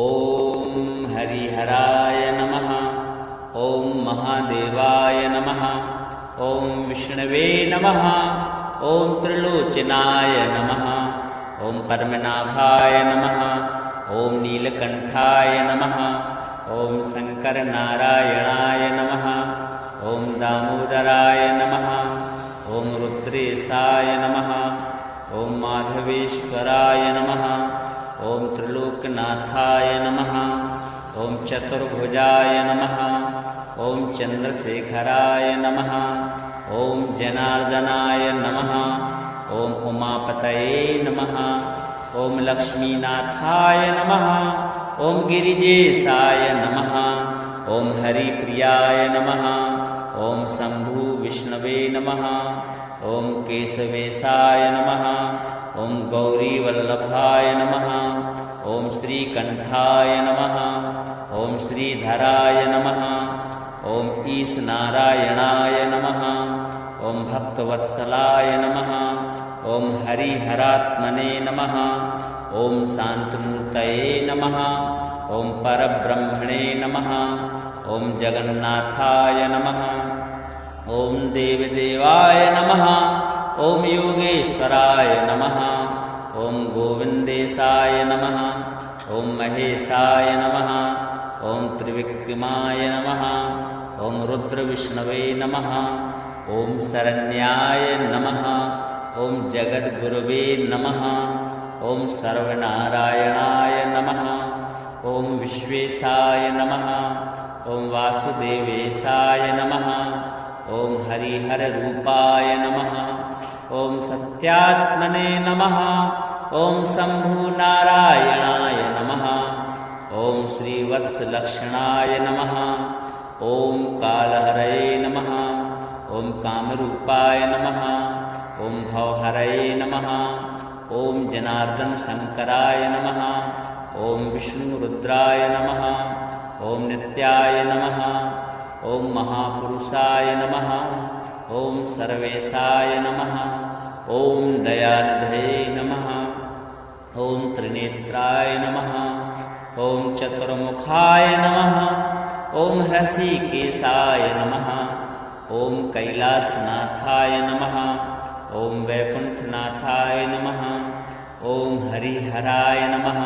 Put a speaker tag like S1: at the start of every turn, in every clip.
S1: ॐ हरिहराय नमः। ॐ महादेवाय नमः। ॐ विष्णवे नमः। ॐ त्रिलोचनाय नमः। ॐ पद्मनाभाय नमः। ॐ नीलकण्ठाय नमः। ॐ शङ्करनारायणाय नमः। ॐ दामोदराय नमः। ॐ रुद्रेशाय नमः। ॐ माधवेश्वराय नमः। ॐ त्रिलोकनाथाय नमः। ॐ चतुर्भुजाय नमः। ॐ चन्द्रशेखराय नमः। ॐ जनार्दनाय नमः। ॐ उमापतये नमः। ॐ लक्ष्मीनाथाय नमः। ॐ गिरिजेशाय नमः। ॐ हरिप्रियाय नमः। ॐ शम्भु विष्णवे नमः। ॐ केशवेशाय नमः। ॐ गौरीवल्लभाय नमः। ॐ श्रीकण्ठाय नमः। ॐ श्रीधराय नमः। ॐ ईशनारायणाय नमः। ॐ भक्तवत्सलाय नमः। ॐ हरिहरात्मने नमः। ॐ शान्तमूर्तये नमः। ॐ परब्रह्मणे नमः। ॐ जगन्नाथाय नमः। ॐ देवदेवाय नमः। ॐ योगेश्वराय नमः। ॐ गोविन्देशाय नमः। ॐ महेशाय नमः। ॐ त्रिविक्रमाय नमः। ॐ रुद्रविष्णवे नमः। ॐ शरण्याय नमः। ॐ जगद्गुरवे नमः। ॐ सर्वनारायणाय नमः। ॐ विश्वेशाय नमः। ॐ वासुदेवेशाय नमः। ॐ हरिहररूपाय नमः। ॐ सत्यात्मने नमः। ॐ शम्भुनारायणाय नमः। ॐ श्रीवत्सलक्षणाय नमः। ॐ कालहरये नमः। ॐ कामरूपाय नमः। ॐ भवहरये नमः। ॐ जनार्दनशङ्कराय नमः। ॐ विष्णुरुद्राय नमः। ॐ नित्याय नमः। ॐ महापुरुषाय नमः। ॐ सर्वेशाय नमः। ॐ दयानिधये नमः। ॐ त्रिनेत्राय नमः। ॐ चतुर्मुखाय नमः। ॐ हृषीकेशाय नमः। ॐ कैलासनाथाय नमः। ॐ वैकुण्ठनाथाय नमः। ॐ हरिहराय नमः।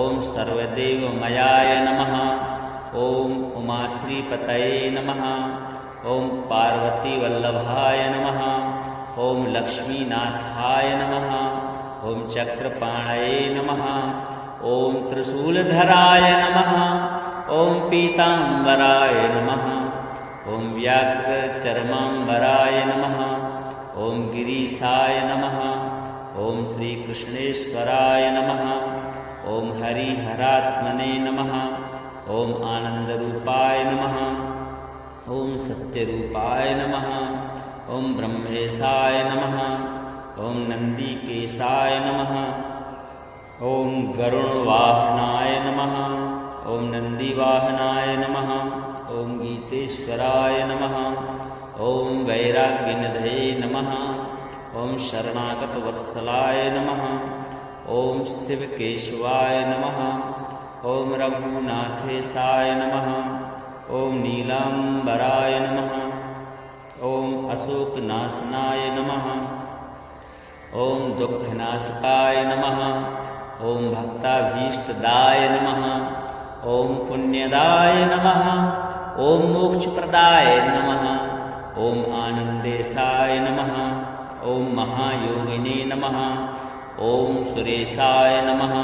S1: ॐ सर्वदेवमयाय नमः। ॐ उमाश्रीपतये नमः। ॐ पार्वतीवल्लभाय नमः। ॐ लक्ष्मीनाथाय नमः। ॐ चक्रपाणये नमः। ॐ त्रिशूलधराय नमः। ॐ पीताम्बराय नमः। ॐ व्याघ्रचर्माम्बराय नमः। ॐ गिरीशाय नमः। ॐ श्रीकृष्णेश्वराय नमः। ॐ हरिहरात्मने नमः। ॐ आनन्दरूपाय नमः। ॐ सत्यरूपाय नमः। ॐ ब्रह्मेशाय नमः। ॐ नन्दिकेशाय नमः। ॐ गरुडवाहनाय नमः। ॐ नन्दिवाहनाय नमः। ॐ गीतेश्वराय नमः। ॐ वैराग्यनिधये नमः। ॐ शरणागतवत्सलाय नमः। ॐ शिवकेशवाय नमः। ॐ रघुनाथेशाय नमः। ॐ नीलाम्बराय नमः। ॐ अशोकनाशनाय नमः। ॐ दुःखनाशकाय नमः। ॐ भक्ताभीष्टदाय नमः। ॐ पुण्यदाय नमः। ॐ मोक्षप्रदाय नमः। ॐ आनन्देशाय नमः। ॐ महायोगिने नमः। ॐ सुरेशाय नमः।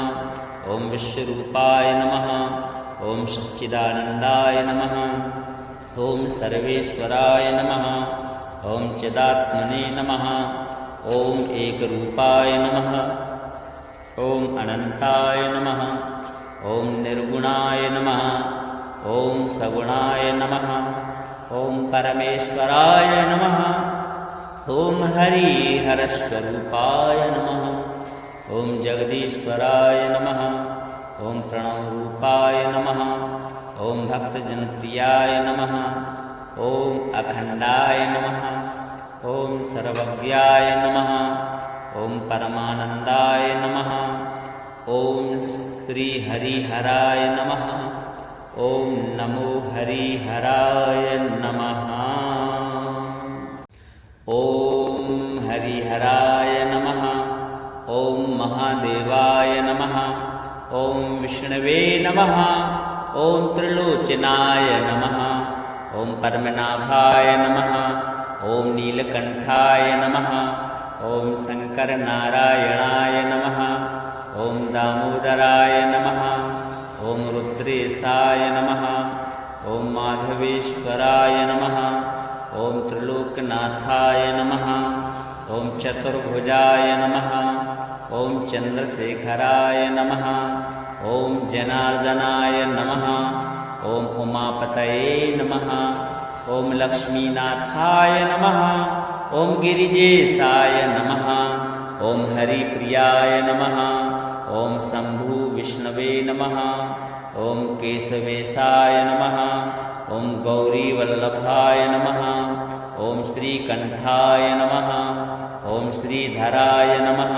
S1: ॐ विश्वरूपाय नमः। ॐ सच्चिदानन्दाय नमः। ॐ सर्वेश्वराय नमः। ॐ चिदात्मने नमः। ॐ एकरूपाय नमः। ॐ अनन्ताय नमः। ॐ निर्गुणाय नमः। ॐ सगुणाय नमः। ॐ परमेश्वराय नमः। ॐ हरिहरस्वरूपाय नमः। ॐ जगदीश्वराय नमः। ॐ प्रणवरूपाय नमः। ॐ भक्तजनप्रियाय नमः। ॐ अखण्डाय नमः। ॐ सर्वज्ञाय नमः। ॐ परमानन्दाय नमः। ओम श्री हरिहराय नमः। ओम नमो हरिहराय नमः। ओम हरिहराय नमः। ओम महादेवाय नमः। ओम विष्णवे नमः। ओम त्रिलोचनाय नमः। ओम पद्मनाभाय नमः। ओम नीलकंठाय नमः। ओम शंकरनारायणाय नमः। ओम दामोदराय नमः। ओम रुद्रेशाय नमः। ओम माधवेश्वराय नमः। ओम त्रिलोकनाथाय नमः। ओम चतुर्भुजाय नमः। ओम चंद्रशेखराय नमः। ओम जनार्दनाय नमः। ओम उमापतये नमः। ओम लक्ष्मीनाथाय नमः। ओम गिरिजेशाय नमः। ओम हरिप्रियाय नमः। ओम शंभु विष्णवे नमः। ओम केशवेशाय नमः। ओम गौरीवल्लभाय नमः। ओम श्रीकंठाय नमः। ओम श्रीधराय नमः।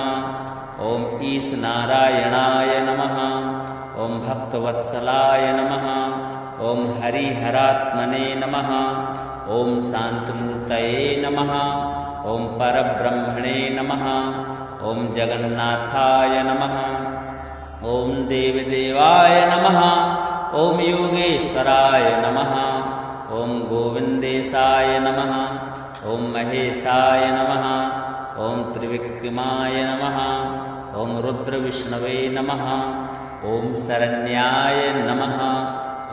S1: ओम ईशनारायणाय नमः। ओम भक्तवत्सलाय नमः। ओम हरिहरात्मने नमः। ओम शांतमूर्तये नमः। ओम परब्रह्मणे नमः। ओम जगन्नाथाय नमः। ओम देवदेवाय नमः। ओम योगेश्वराय नमः। ओम गोविंदेशाय नमः। ओम महेशाय नमः। ओम त्रिविक्रमाय नमः। ओम रुद्रविष्णवे नमः। ओम शरण्याय नमः।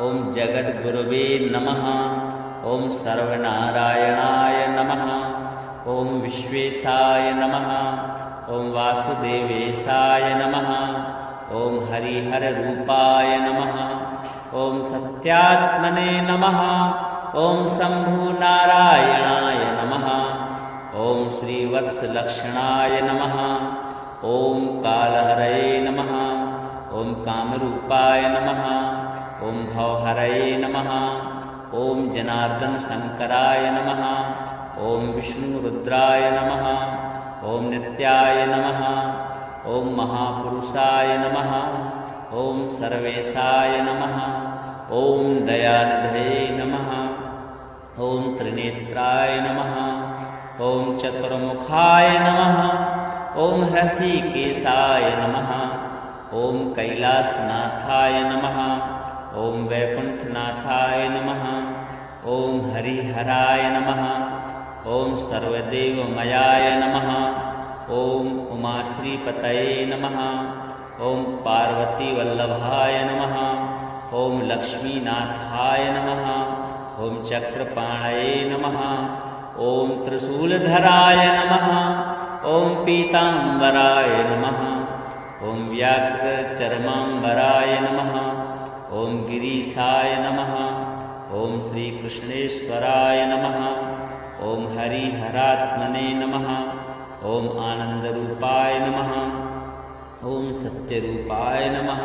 S1: ओम जगद्गुरवे नमः। ओम सर्वनारायणाय नमः। ओम विश्वेशाय नमः। ओम वासुदेवेशाय नमः। ओम हरिहररूपाय नमः। ओम सत्यात्मने नमः। ओम शंभुनारायणाय नमः। ओम श्रीवत्सलक्षणाय नमः। ओम कालहरये नमः। ओम कामरूपाय नमः। ओम भवहरये नमः। ओम जनार्दन शंकराय नमः। ओम विष्णुरुद्राय नमः। ओम नित्याय नमः। ओम महापुरुषाय नमः। ओम सर्वेशाय नमः। ओम दयानिधये नमः। ओम त्रिनेत्राय नमः। ओम चतुर्मुखाय नमः। ओम हृषिकेशाय नमः। ओम कैलासनाथाय नमः। ओम वैकुंठनाथाय नमः। ओम हरिहराय नमः। ओम सर्वदेवमयाय नमः। ओम उमाश्रीपतये नमः। ओम पार्वतीवल्लभाय नमः। ओम लक्ष्मीनाथाय नमः। ओम चक्रपाणये नमः। ओम त्रिशूलधराय नमः। ओम पीतांबराय नमः। ओम व्याघ्रचर्मांबराय नमः। ओम गिरीशाय नमः। ओम श्रीकृष्णेश्वराय नमः। ओम हरिहरात्मने नमः। ओम आनंदरूपाय नमः। ओम सत्यरूपाय नमः।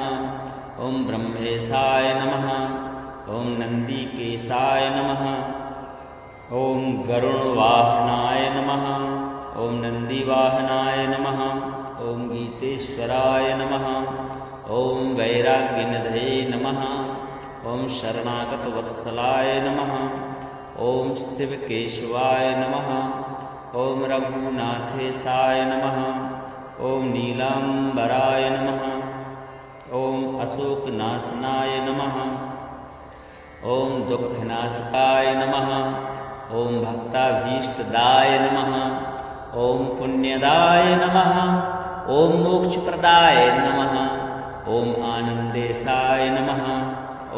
S1: ओम ब्रह्मेशाय नमः। ओम नंदीकेशाय नमः। ओम गरुणवाहनाय नमः। ओम नंदीवाहनाय नमः। ओम गीतेश्वराय नमः। ओम वैराग्यनिधये नमः। ओम शरणागतवत्सलाय नमः। ओम शिवकेशवाय नमः। ओम रघुनाथेशाय नमः। ओम नीलांबराय नमः। ओम अशोकनाशनाय नमः। ओम दुःखनाशकाय नमः। ओम भक्ताभीष्टदाय नमः। ओम पुण्यदाय नमः। ओम मोक्षप्रदाय नमः। ओम आनंदेशाय नमः।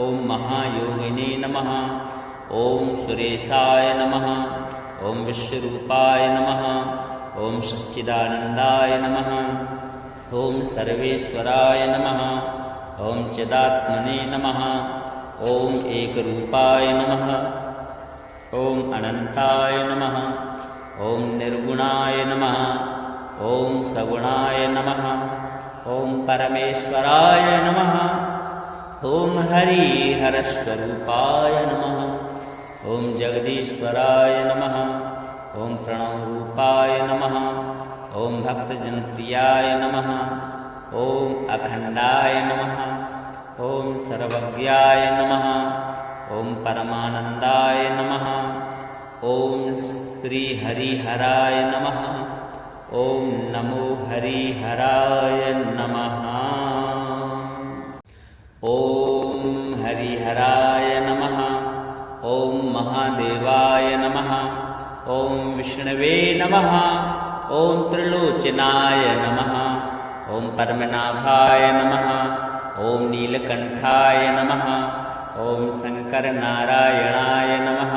S1: ओम महायोगिने नमः। ओम सुरेशाय नमः। ओम विश्वरूपाय नमः। ओम सच्चिदानंदाय नमः। ओम सर्वेश्वराय नमः। ओम चिदात्मने नमः। ओम एकरूपाय नमः। ओम अनंताय नमः। ओम निर्गुणाय नमः। ओम सगुणाय नमः। ओम परमेश्वराय नमः। ओम हरिहरस्वरूपाय नमः। ओम जगदीश्वराय नमः। ओम प्रणवरूपाय नमः। ओम भक्तजनप्रियाय नमः। ॐ अखण्डाय नमः। ॐ सर्वज्ञाय नमः। ॐ परमानन्दाय नमः। ॐ श्रीहरिहराय नमः। ॐ नमो हरिहराय नमः। ॐ हरिहराय नमः। ॐ महादेवाय नमः। ॐ विष्णवे नमः। ॐ त्रिलोचनाय नमः। ॐ पद्मनाभाय नमः। ॐ नीलकण्ठाय नमः। ॐ शङ्करनारायणाय नमः।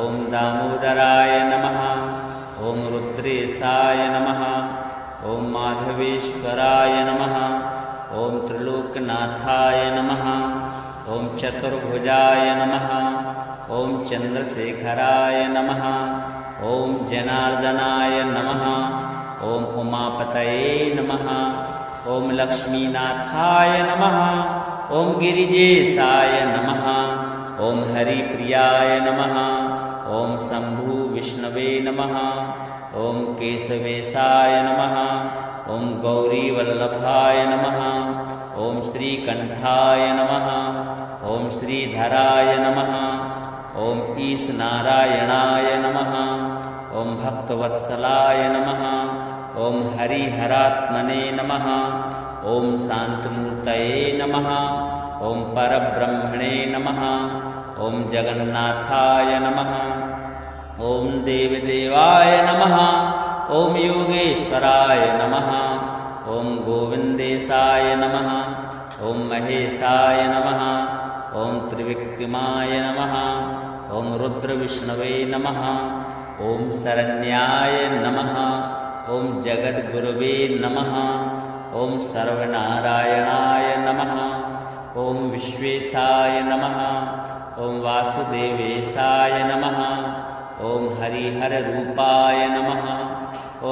S1: ॐ दामोदराय नमः। ॐ रुद्रेशाय नमः। ॐ माधवेश्वराय नमः। ॐ त्रिलोकनाथाय नमः। ॐ चतुर्भुजाय नमः। ॐ चन्द्रशेखराय नमः। ॐ जनार्दनाय नमः। ॐ उमापतये नमः। ॐ लक्ष्मीनाथाय नमः। ॐ गिरिजेशाय नमः। ॐ हरिप्रियाय नमः। ॐ शम्भु विष्णवे नमः। ॐ केशवेशाय नमः। ॐ गौरीवल्लभाय नमः। ॐ श्रीकण्ठाय नमः। ॐ श्रीधराय नमः। ॐ ईशनारायणाय नमः। ॐ भक्तवत्सलाय नमः। ॐ हरिहरात्मने नमः। ॐ शान्तमूर्तये नमः। ॐ परब्रह्मणे नमः। ॐ जगन्नाथाय नमः। ॐ देवदेवाय नमः। ॐ योगेश्वराय नमः। ॐ गोविन्देशाय नमः। ॐ महेशाय नमः। ॐ त्रिविक्रमाय नमः। ॐ रुद्रविष्णवे नमः। ॐ शरण्याय नमः। ॐ जगद्गुरवे नमः। ॐ सर्वनारायणाय नमः। ॐ विश्वेशाय नमः। ॐ वासुदेवेशाय नमः। ॐ हरिहररूपाय नमः।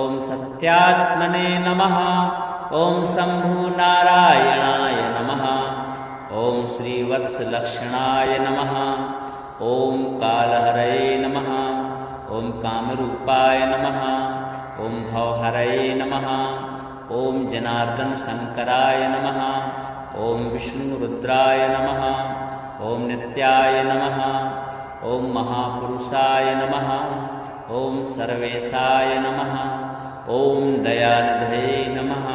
S1: ॐ सत्यात्मने नमः। ॐ शम्भुनारायणाय नमः। ॐ श्रीवत्सलक्षणाय नमः। ॐ कालहरये नमः। ॐ कामरूपाय नमः। ॐ भवहरये नमः। ॐ जनार्दनशङ्कराय नमः। ॐ विष्णुरुद्राय नमः। ॐ नित्याय नमः। ॐ महापुरुषाय नमः। ॐ सर्वेशाय नमः। ॐ दयानिधये नमः।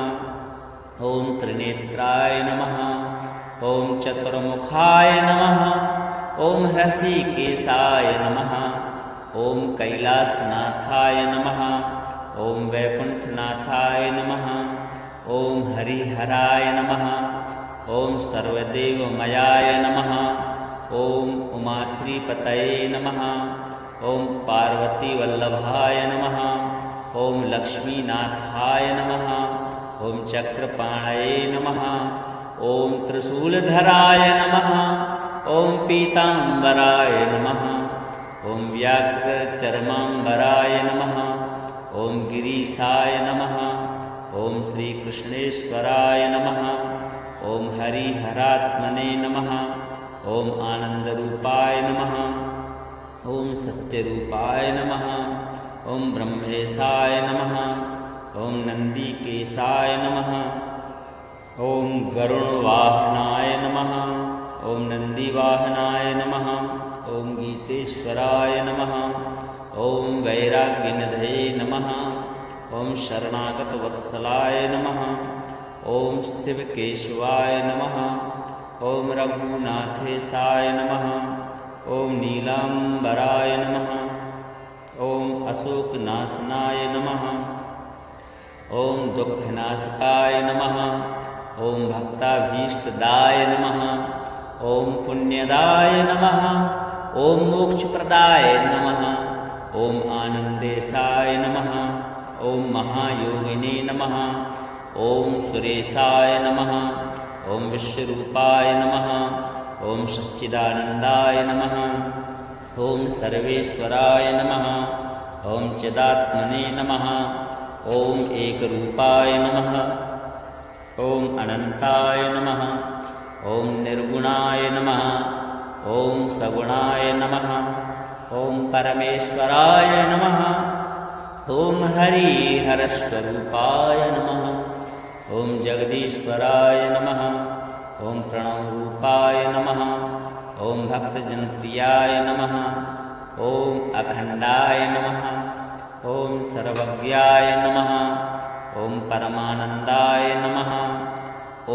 S1: ॐ त्रिनेत्राय नमः। ॐ चतुर्मुखाय नमः। ॐ हृषीकेशाय नमः। ॐ कैलासनाथाय नमः। ॐ वैकुण्ठनाथाय नमः। ॐ हरिहराय नमः। ॐ सर्वदेवमयाय नमः। ॐ उमाश्रीपतये नमः। ॐ पार्वतीवल्लभाय नमः। ॐ लक्ष्मीनाथाय नमः। ॐ चक्रपाणये नमः। ॐ त्रिशूलधराय नमः। ॐ पीताम्बराय नमः। ॐ व्याघ्रचर्माम्बराय नमः। ॐ गिरीशाय नमः। ॐ श्रीकृष्णेश्वराय नमः। ॐ हरिहरात्मने नमः। ॐ आनन्दरूपाय नमः। ॐ सत्यरूपाय नमः। ॐ ब्रह्मेशाय नमः। ॐ नन्दिकेशाय नमः। ॐ गरुणवाहनाय नमः। ॐ नन्दिवाहनाय नमः। ॐ गीतेश्वराय नमः। ॐ वैराग्यनिधये नमः। ॐ शरणागतवत्सलाय नमः। ॐ शिवकेशवाय नमः। ॐ रघुनाथेशाय नमः। ॐ नीलाम्बराय नमः। ॐ अशोकनाशनाय नमः। ॐ दुःखनाशकाय नमः। ॐ भक्ताभीष्टदाय नमः। ॐ पुण्यदाय नमः। ॐ मोक्षप्रदाय नमः। ॐ आनन्देशाय नमः। ॐ महायोगिने नमः। ॐ सुरेशाय नमः। ॐ विश्वरूपाय नमः। ॐ सच्चिदानन्दाय नमः। ॐ सर्वेश्वराय नमः। ॐ चिदात्मने नमः। ॐ एकरूपाय नमः। ॐ अनन्ताय नमः। ॐ निर्गुणाय नमः। ॐ सगुणाय नमः। ॐ परमेश्वराय नमः। ॐ हरिहरस्वरूपाय नमः। ॐ जगदीश्वराय नमः। ॐ प्रणवरूपाय नमः। ॐ भक्तजनप्रियाय नमः। ॐ अखण्डाय नमः। ॐ सर्वज्ञाय नमः। ॐ परमानन्दाय नमः।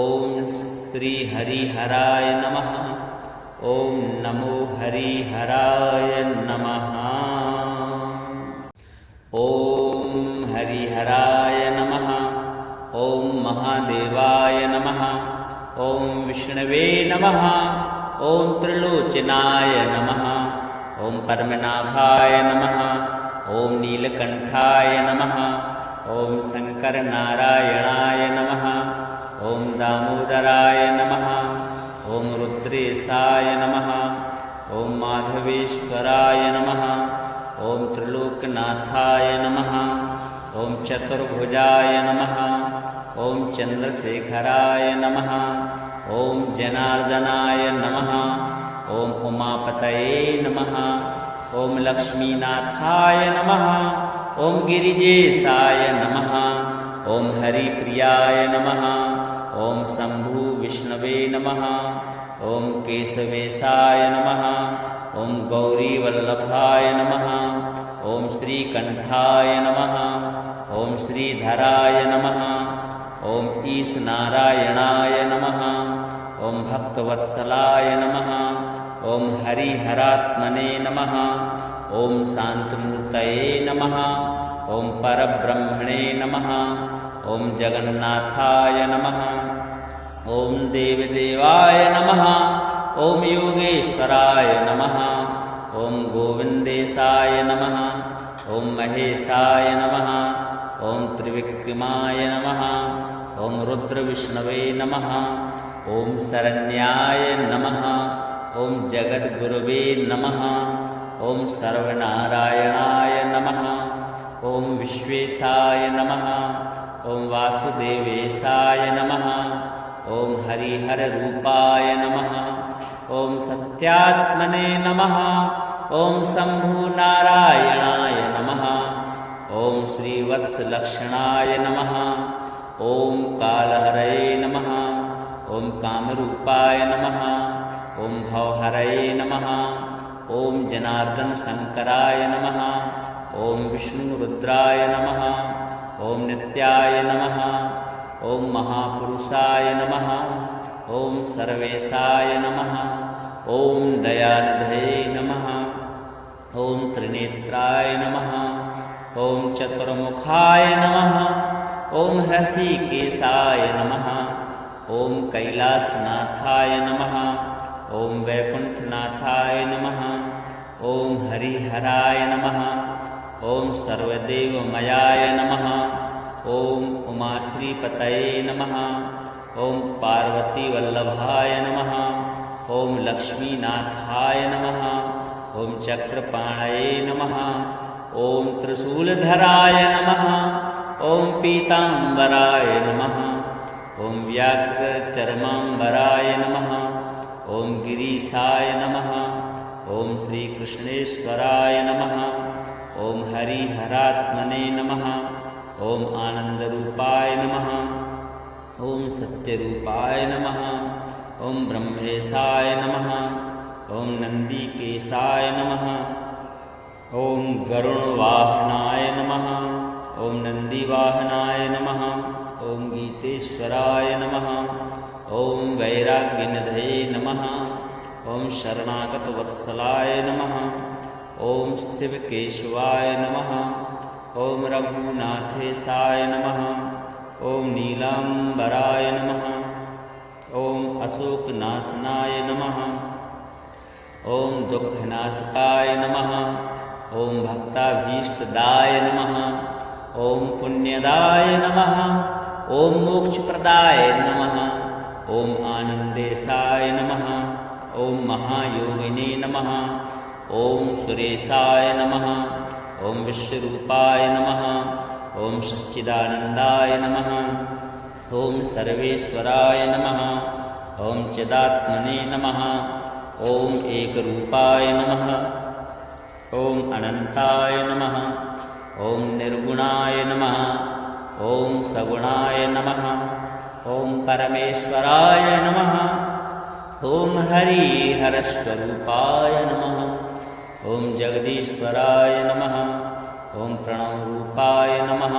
S1: ॐ श्रीहरिहराय नमः। ॐ नमो हरिहराय नमः। ॐ हरिहराय नमः। ॐ महादेवाय नमः। ॐ विष्णवे नमः। ॐ त्रिलोचनाय नमः। ॐ परमनाभाय नमः। ॐ नीलकण्ठाय नमः। ॐ शङ्करनारायणाय नमः। ॐ दामोदराय नमः। ॐ रुद्रेशाय नमः। ॐ माधवेश्वराय नमः। ॐ त्रिलोकनाथाय नमः। ॐ चतुर्भुजाय नमः। ॐ चन्द्रशेखराय नमः। ॐ जनार्दनाय नमः। ॐ उमापतये नमः। ॐ लक्ष्मीनाथाय नमः। ॐ गिरिजेशाय नमः। ॐ हरिप्रियाय नमः। ॐ शम्भु विष्णवे नमः। ॐ केशवेशाय नमः। ॐ गौरीवल्लभाय नमः। ॐ श्रीकण्ठाय नमः। ॐ श्रीधराय नमः। ॐ ईशनारायणाय नमः। ॐ भक्तवत्सलाय नमः। ॐ हरिहरात्मने नमः। ॐ शान्तमूर्तये नमः। ॐ परब्रह्मणे नमः। ॐ जगन्नाथाय नमः। ॐ देवदेवाय नमः। ॐ योगेश्वराय नमः। ॐ गोविन्देशाय नमः। ॐ महेशाय नमः। ॐ त्रिविक्रमाय नमः। ॐ रुद्रविष्णवे नमः। ॐ शरण्याय नमः। ॐ जगद्गुरवे नमः। ॐ सर्वनारायणाय नमः। ॐ विश्वेशाय नमः। ॐ वासुदेवेशाय नमः। ॐ हरिहररूपाय नमः। ॐ सत्यात्मने नमः। ॐ शम्भुनारायणाय नमः। ॐ श्रीवत्सलक्षणाय नमः। ॐ कालहरये नमः। ॐ कामरूपाय नमः। ॐ भवहरये नमः। ॐ जनार्दनशङ्कराय नमः। ॐ विष्णुरुद्राय नमः। ॐ नित्याय नमः। ॐ महापुरुषाय नमः। ॐ सर्वेशाय नमः। ॐ दयानिधये नमः। ॐ त्रिनेत्राय नमः। ॐ चतुर्मुखाय नमः। ॐ हृषीकेशाय नमः। ॐ कैलासनाथाय नमः। ॐ वैकुण्ठनाथाय नमः। ॐ हरिहराय नमः। ॐ सर्वदेवमयाय नमः। ॐ उमाश्रीपतये नमः। ॐ पार्वतीवल्लभाय नमः। ॐ लक्ष्मीनाथाय नमः। ॐ चक्रपाणये नमः। ॐ त्रिशूलधराय नमः। ॐ पीताम्बराय नमः। ॐ व्याघ्रचर्माम्बराय नमः। ॐ गिरीशाय नमः। ॐ श्रीकृष्णेश्वराय नमः। ॐ हरिहरात्मने नमः। ॐ आनन्दरूपाय नमः। ॐ सत्यरूपाय नमः। ॐ ब्रह्मेशाय नमः। ॐ नन्दिकेशाय नमः। ॐ गरुणवाहनाय नमः। ॐ नन्दिवाहनाय नमः। ॐ गीतेश्वराय नमः। ॐ वैराग्यनिधये नमः। ॐ शरणागतवत्सलाय नमः। ॐ शिवकेशवाय नमः। ॐ रघुनाथेशाय नमः। ॐ नीलाम्बराय नमः। ॐ अशोकनाशनाय नमः। ॐ दुःखनाशकाय नमः। ॐ भक्ताभीष्टदाय नमः। ॐ पुण्यदाय नमः। ॐ मोक्षप्रदाय नमः। ॐ आनन्देशाय नमः। ॐ महायोगिने नमः। ॐ सुरेशाय नमः। ॐ विश्वरूपाय नमः। ॐ सच्चिदानन्दाय नमः। ॐ सर्वेश्वराय नमः। ॐ चिदात्मने नमः। ॐ एकरूपाय नमः। ॐ अनन्ताय नमः। ॐ निर्गुणाय नमः। ॐ सगुणाय नमः। ॐ परमेश्वराय नमः। ॐ हरिहरस्वरूपाय नमः। ॐ जगदीश्वराय नमः। ॐ प्रणवरूपाय नमः।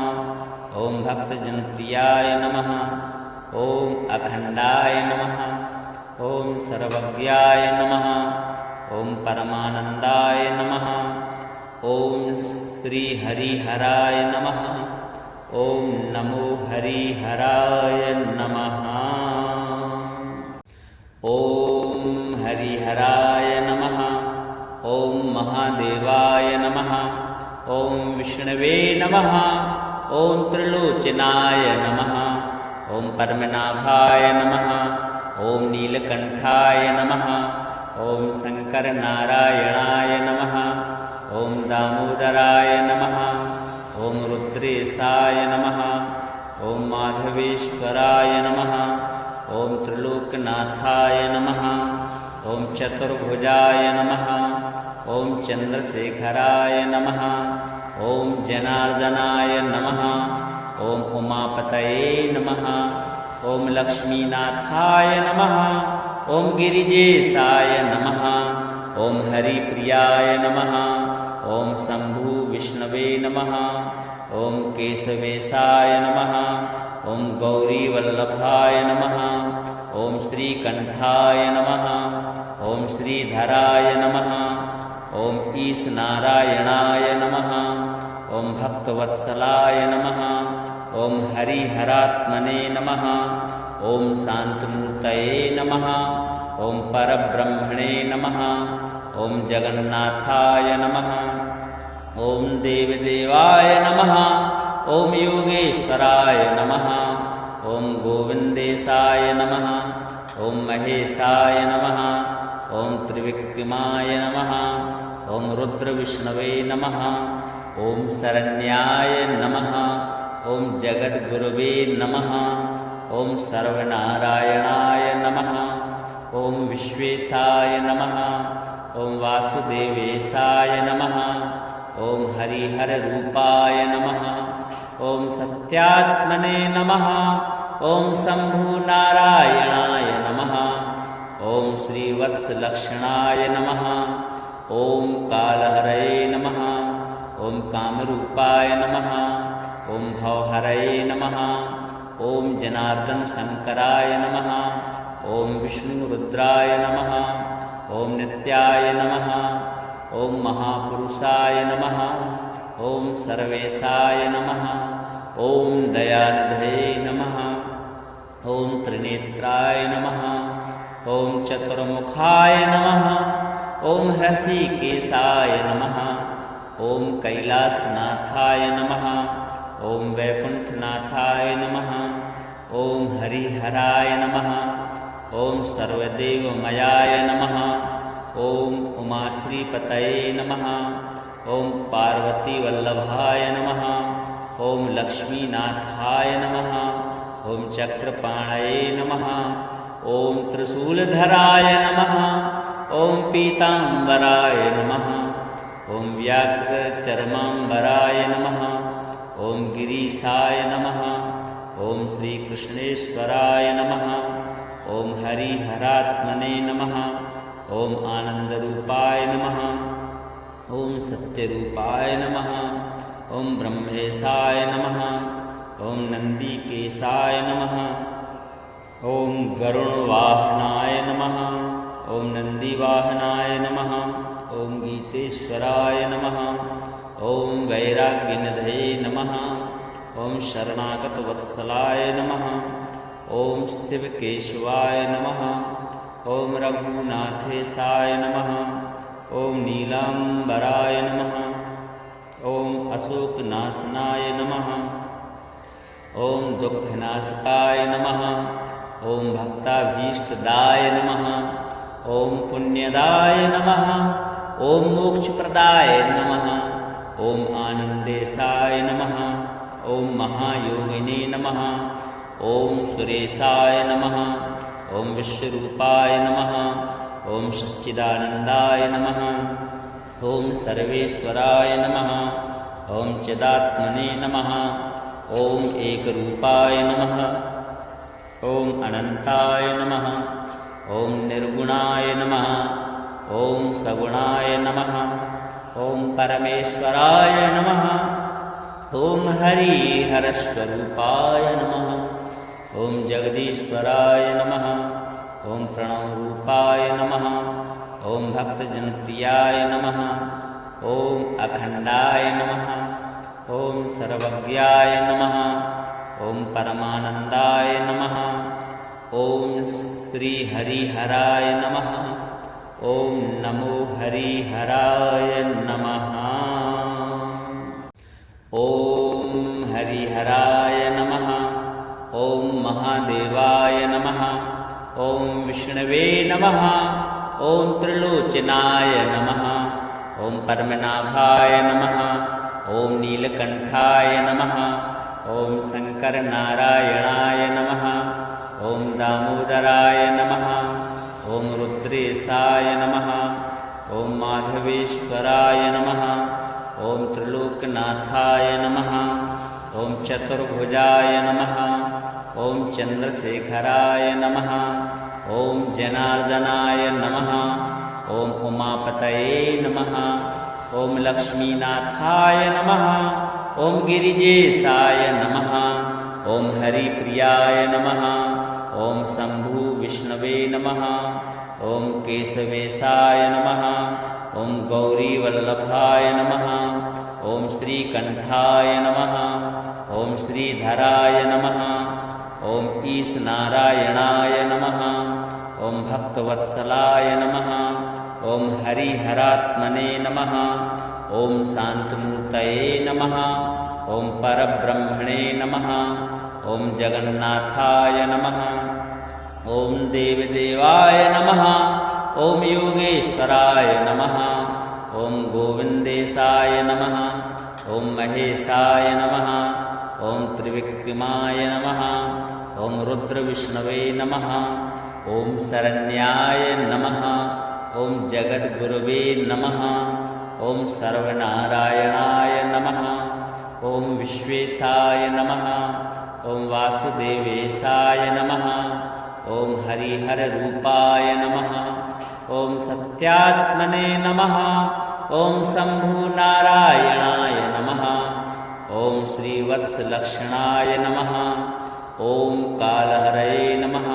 S1: ॐ भक्तजनप्रियाय नमः। ॐ अखण्डाय नमः। ॐ सर्वज्ञाय नमः। ॐ परमानन्दाय नमः। ॐ श्रीहरिहराय नमः। ॐ नमो हरिहराय नमः। ॐ हरिहराय नमः। ॐ महादेवाय नमः। ॐ विष्णवे नमः। ॐ त्रिलोचनाय नमः। ॐ पद्मनाभाय नमः। ॐ नीलकण्ठाय नमः। ॐ शङ्करनारायणाय नमः। ॐ दामोदराय नमः। ॐ रुद्रेशाय नमः। ॐ माधवेश्वराय नमः। ॐ त्रिलोकनाथाय नमः। ॐ चतुर्भुजाय नमः। ॐ चन्द्रशेखराय नमः। ॐ जनार्दनाय नमः। ॐ उमापतये नमः। ॐ लक्ष्मीनाथाय नमः। ॐ गिरिजेशाय नमः। ॐ हरिप्रियाय नमः। ॐ शम्भु विष्णवे नमः। ॐ केशवेशाय नमः। ॐ गौरीवल्लभाय नमः। ॐ श्रीकण्ठाय नमः। ॐ श्रीधराय नमः। ॐ ईशनारायणाय नमः। ॐ भक्तवत्सलाय नमः। ॐ हरिहरात्मने नमः। ॐ शान्तमूर्तये नमः। ॐ परब्रह्मणे नमः। ॐ जगन्नाथाय नमः। ॐ देवदेवाय नमः। ॐ योगेश्वराय नमः। ॐ गोविन्देशाय नमः। ॐ महेशाय नमः। ॐ त्रिविक्रमाय नमः। ॐ रुद्रविष्णवे नमः। ॐ शरण्याय नमः। ॐ जगद्गुरवे नमः। ॐ सर्वनारायणाय नमः। ॐ विश्वेशाय नमः। ॐ वासुदेवेशाय नमः। ॐ हरिहररूपाय नमः। ॐ सत्यात्मने नमः। ॐ शम्भुनारायणाय नमः। ॐ श्रीवत्सलक्षणाय नमः। ॐ कालहरये नमः। ॐ कामरूपाय नमः। ॐ भवहरये नमः। ॐ जनार्दनशङ्कराय नमः। ॐ विष्णुरुद्राय नमः। ॐ नित्याय नमः। ॐ महापुरुषाय नमः। ॐ सर्वेशाय नमः। ॐ दयानिधये नमः। ॐ त्रिनेत्राय नमः। ॐ चतुर्मुखाय नमः। ॐ हृषीकेशाय नमः। ॐ कैलासनाथाय नमः। ॐ वैकुण्ठनाथाय नमः। ॐ हरिहराय नमः। ॐ सर्वदेवमयाय नमः। ॐ उमाश्रीपतये नमः। ॐ पार्वतीवल्लभाय नमः। ॐ लक्ष्मीनाथाय नमः। ॐ चक्रपाणये नमः। ॐ त्रिशूलधराय नमः। ॐ पीताम्बराय नमः। ॐ व्याघ्रचर्माम्बराय नमः। ॐ गिरीशाय नमः। ॐ श्रीकृष्णेश्वराय नमः। ॐ हरिहरात्मने नमः। ॐ आनन्दरूपाय नमः। ॐ सत्यरूपाय नमः। ॐ ब्रह्मेशाय नमः। ॐ नन्दिकेशाय नमः। ॐ गरुणवाहनाय नमः। ॐ नन्दिवाहनाय नमः। ॐ गीतेश्वराय नमः। ॐ वैराग्यनिधये नमः। ॐ शरणागतवत्सलाय नमः। ॐ शिवकेशवाय नमः। ॐ रघुनाथेशाय नमः। ॐ नीलाम्बराय नमः। ॐ अशोकनाशनाय नमः। ॐ दुःखनाशकाय नमः। ॐ भक्ताभीष्टदाय नमः। ॐ पुण्यदाय नमः। ॐ मोक्षप्रदाय नमः। ॐ आनन्देशाय नमः। ॐ महायोगिने नमः। ॐ सुरेशाय नमः। ॐ विश्वरूपाय नमः। ॐ सच्चिदानन्दाय नमः। ॐ सर्वेश्वराय नमः। ॐ चिदात्मने नमः। ॐ एकरूपाय नमः। ॐ अनन्ताय नमः। ॐ निर्गुणाय नमः। ॐ सगुणाय नमः। ॐ परमेश्वराय नमः। ॐ हरिहरस्वरूपाय नमः। ॐ जगदीश्वराय नमः। ॐ प्रणवरूपाय नमः। ॐ भक्तजनप्रियाय नमः। ॐ अखण्डाय नमः। ॐ सर्वज्ञाय नमः। ॐ परमानन्दाय नमः। ॐ श्रीहरिहराय नमः। ॐ नमो हरिहराय नमः। ॐ हरिहराय नमः। ॐ महादेवाय नमः। ॐ विष्णवे नमः। ॐ त्रिलोचनाय नमः। ॐ पद्मनाभाय नमः। ॐ नीलकण्ठाय नमः। ॐ शङ्करनारायणाय नमः। ॐ दामोदराय नमः। ॐ रुद्रेशाय नमः। ॐ माधवेश्वराय नमः। ॐ त्रिलोकनाथाय नमः। ॐ चतुर्भुजाय नमः। ॐ चन्द्रशेखराय नमः। ॐ जनार्दनाय नमः। ॐ उमापतये नमः। ॐ लक्ष्मीनाथाय नमः। ॐ गिरिजेशाय नमः। ॐ हरिप्रियाय नमः। ॐ शम्भु विष्णवे नमः। ॐ केशवेशाय नमः। ॐ गौरीवल्लभाय नमः। ॐ श्रीकण्ठाय नमः। ॐ श्रीधराय नमः। ॐ ईशनारायणाय नमः। ॐ भक्तवत्सलाय नमः। ॐ हरिहरात्मने नमः। ॐ शान्तमूर्तये नमः। ॐ परब्रह्मणे नमः। ॐ जगन्नाथाय नमः। ॐ देवदेवाय नमः। ॐ योगेश्वराय नमः। ॐ गोविन्देशाय नमः। ॐ महेशाय नमः। ॐ त्रिविक्रमाय नमः। ॐ रुद्रविष्णवे नमः। ॐ शरण्याय नमः। ॐ जगद्गुरवे नमः। ॐ सर्वनारायणाय नमः। ॐ विश्वेशाय नमः। ॐ वासुदेवेशाय नमः। ॐ हरिहररूपाय नमः। ॐ सत्यात्मने नमः। ॐ शम्भुनारायणाय नमः। ॐ श्रीवत्सलक्षणाय नमः। ॐ कालहरये नमः।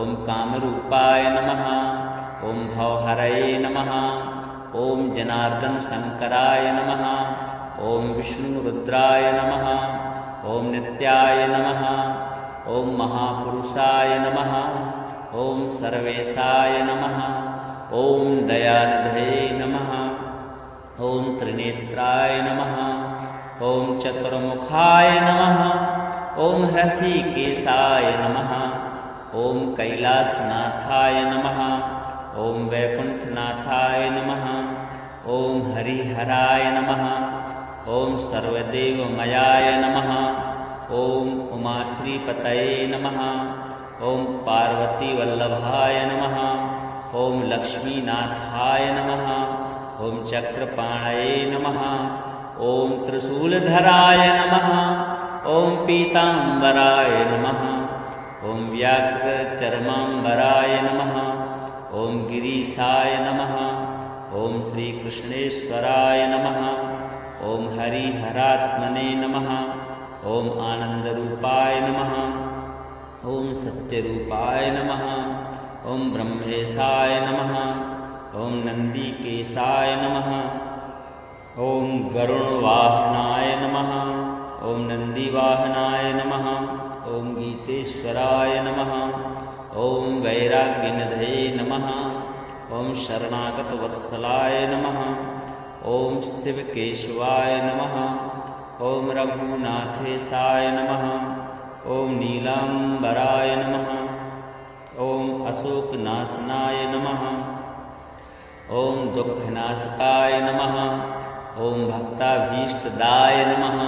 S1: ॐ कामरूपाय नमः। ॐ भवहरये नमः। ॐ जनार्दनशङ्कराय नमः। ॐ विष्णुरुद्राय नमः। ॐ नित्याय नमः। ॐ महापुरुषाय नमः। ॐ सर्वेशाय नमः। ॐ दयानिधये नमः। ॐ त्रिनेत्राय नमः। ॐ चतुर्मुखाय नमः। ॐ हृषीकेशाय नमः। ॐ कैलासनाथाय नमः। ॐ वैकुण्ठनाथाय नमः। ॐ हरिहराय नमः। ॐ सर्वदेवमयाय नमः। ॐ उमाश्रीपतये नमः। ॐ पार्वतीवल्लभाय नमः। ॐ लक्ष्मीनाथाय नमः। ॐ चक्रपाणये नमः। ॐ त्रिशूलधराय नमः। ॐ पीताम्बराय नमः। ॐ व्याघ्रचर्माम्बराय नमः। ॐ गिरीशाय नमः। ॐ श्रीकृष्णेश्वराय नमः। ॐ हरिहरात्मने नमः। ॐ आनन्दरूपाय नमः। ॐ सत्यरूपाय नमः। ॐ ब्रह्मेशाय नमः। ॐ नन्दिकेशाय नमः। ॐ गरुणवाहनाय नमः। ॐ नन्दिवाहनाय नमः। ॐ गीतेश्वराय नमः। ॐ वैराग्यनिधये नमः। ॐ शरणागतवत्सलाय नमः। ॐ शिवकेशवाय नमः। ॐ रघुनाथेशाय नमः। ॐ नीलाम्बराय नमः। ॐ अशोकनाशनाय नमः। ॐ दुःखनाशकाय नमः। ॐ भक्ताभीष्टदाय नमः।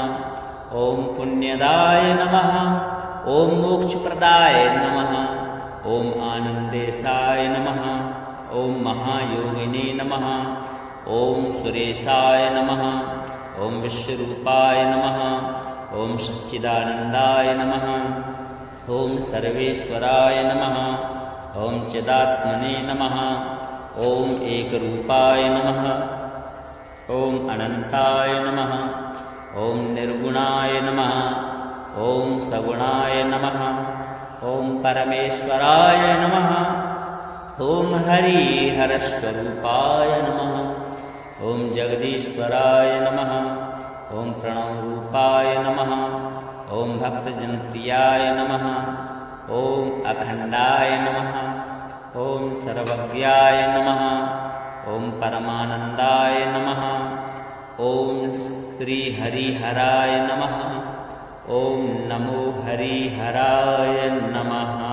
S1: ॐ पुण्यदाय नमः। ॐ मोक्षप्रदाय नमः। ॐ आनन्देशाय नमः। ॐ महायोगिने नमः। ॐ सुरेशाय नमः। ॐ विश्वरूपाय नमः। ॐ सच्चिदानन्दाय नमः। ॐ सर्वेश्वराय नमः। ॐ चिदात्मने नमः। ॐ एकरूपाय नमः। ॐ अनन्ताय नमः। ॐ निर्गुणाय नमः। ॐ सगुणाय नमः। ॐ परमेश्वराय नमः। ॐ हरिहरस्वरूपाय नमः। ॐ जगदीश्वराय नमः। ॐ प्रणवरूपाय नमः। ॐ भक्तजनप्रियाय नमः। ॐ अखण्डाय नमः। ॐ सर्वज्ञाय नमः। ॐ परमानन्दाय नमः। ॐ श्रीहरिहराय नमः। ॐ नमो हरिहराय नमः।